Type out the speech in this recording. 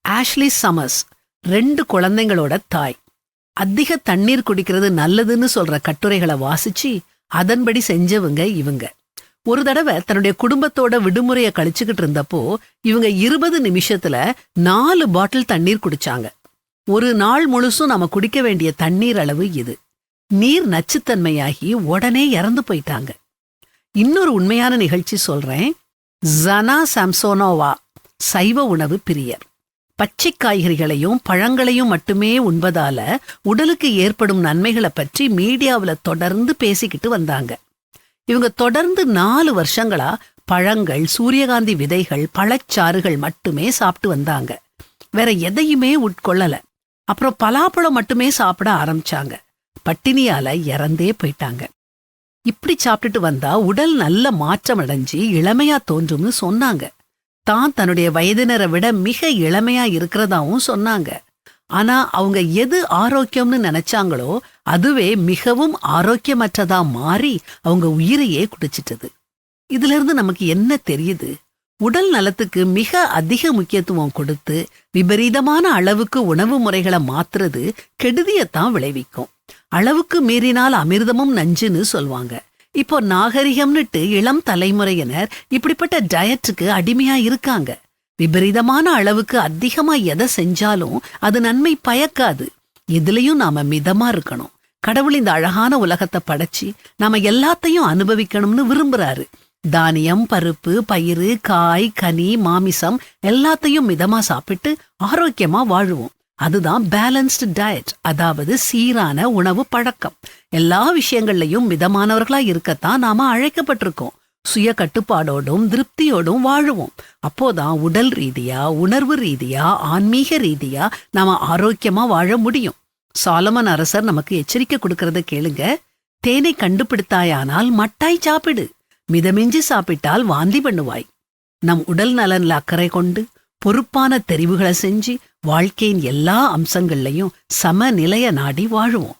Ashley சமர்ஸ் 2 குழந்தைங்களோட தாய். அதிக தண்ணீர் குடிக்கிறது நல்லதுன்னு சொல்ற கட்டுரைகளை வாசிச்சு அதன்படி செஞ்சவங்க இவங்க. ஒரு தடவை தன்னுடைய குடும்பத்தோட விடுமுறையை கழிச்சுக்கிட்டு இருந்தப்போ இவங்க 20 நிமிஷத்துல 4 பாட்டில் தண்ணீர் குடிச்சாங்க. ஒரு நாள் முழுசும் நாம குடிக்க வேண்டிய தண்ணீர் அளவு இது. நீர் நச்சுத்தன்மையாகி உடனே இறந்து போயிட்டாங்க. இன்னொரு உண்மையான நிகழ்ச்சி சொல்றேன். ஜனா சாம்சோனோவா சைவ உணவு பிரியர். பச்சை காய்கறிகளையும் பழங்களையும் மட்டுமே உண்பதால உடலுக்கு ஏற்படும் நன்மைகளை பற்றி மீடியாவுல தொடர்ந்து பேசிக்கிட்டு வந்தாங்க. இவங்க தொடர்ந்து 4 வருஷங்களா பழங்கள், சூரியகாந்தி விதைகள், பழச்சாறுகள் மட்டுமே சாப்பிட்டு வந்தாங்க. வேற எதையுமே உட்கொள்ளல. அப்புறம் பலாப்பழம் மட்டுமே சாப்பிட ஆரம்பிச்சாங்க. பட்டினியால இறந்தே போயிட்டாங்க. இப்படி சாப்பிட்டுட்டு வந்தா உடல் நல்ல மாற்றம் அடைஞ்சு இளமையா தோன்றும்னு சொன்னாங்க. தான் தன்னுடைய வயதினரை விட மிக இளமையா இருக்கிறதாவும் சொன்னாங்க. ஆனா அவங்க எது ஆரோக்கியம்னு நினைச்சாங்களோ அதுவே மிகவும் ஆரோக்கியமற்றதா மாறி அவங்க உயிரையே குடிச்சிட்டது. இதுல இருந்து நமக்கு என்ன தெரியுது? உடல் நலத்துக்கு மிக அதிக முக்கியத்துவம் கொடுத்து விபரீதமான அளவுக்கு உணவு முறைகளை மாத்துறது கெடுதியத்தான் விளைவிக்கும். அளவுக்கு மீறினால் அமிர்தமும் நஞ்சுன்னு சொல்வாங்க. இப்போ நாகரிகம்னுட்டு இளம் தலைமுறையினர் இப்படிப்பட்ட டயட்டுக்கு அடிமையா இருக்காங்க. விபரீதமான அளவுக்கு அதிகமா எதை செஞ்சாலும் அது நன்மை பயக்காது. இதுலயும் நாம மிதமா இருக்கணும். கடவுள் இந்த அழகான உலகத்தை படைச்சு நாம எல்லாத்தையும் அனுபவிக்கணும்னு விரும்புறாரு. தானியம், பருப்பு, பயிறு, காய், கனி, மாமிசம் எல்லாத்தையும் மிதமா சாப்பிட்டு ஆரோக்கியமா வாழுவோம். அதுதான் பேலன்ஸ்டு டயட், அதாவது சீரான உணவு பழக்கம். எல்லா விஷயங்கள்லயும் மிதமானவர்களா இருக்கத்தான் நாம அழைக்கப்பட்டிருக்கோம். சுய கட்டுப்பாடோடும் திருப்தியோடும் வாழுவோம். அப்போதான் உடல் ரீதியா, உணர்வு ரீதியா, ஆன்மீக ரீதியா நாம ஆரோக்கியமா வாழ முடியும். சாலமன் அரசர் நமக்கு எச்சரிக்கை கொடுக்கறத கேளுங்க. தேனை கண்டுபிடித்தாயானால் மட்டாய் சாப்பிடு, மிதமிஞ்சி சாப்பிட்டால் வாந்தி பண்ணுவாய். நம் உடல் நலன்ல அக்கறை கொண்டு பொறுப்பான தெரிவுகளை செஞ்சு வாழ்க்கையின் எல்லா அம்சங்கள்லையும் சமநிலைய நாடி வாழுவோம்.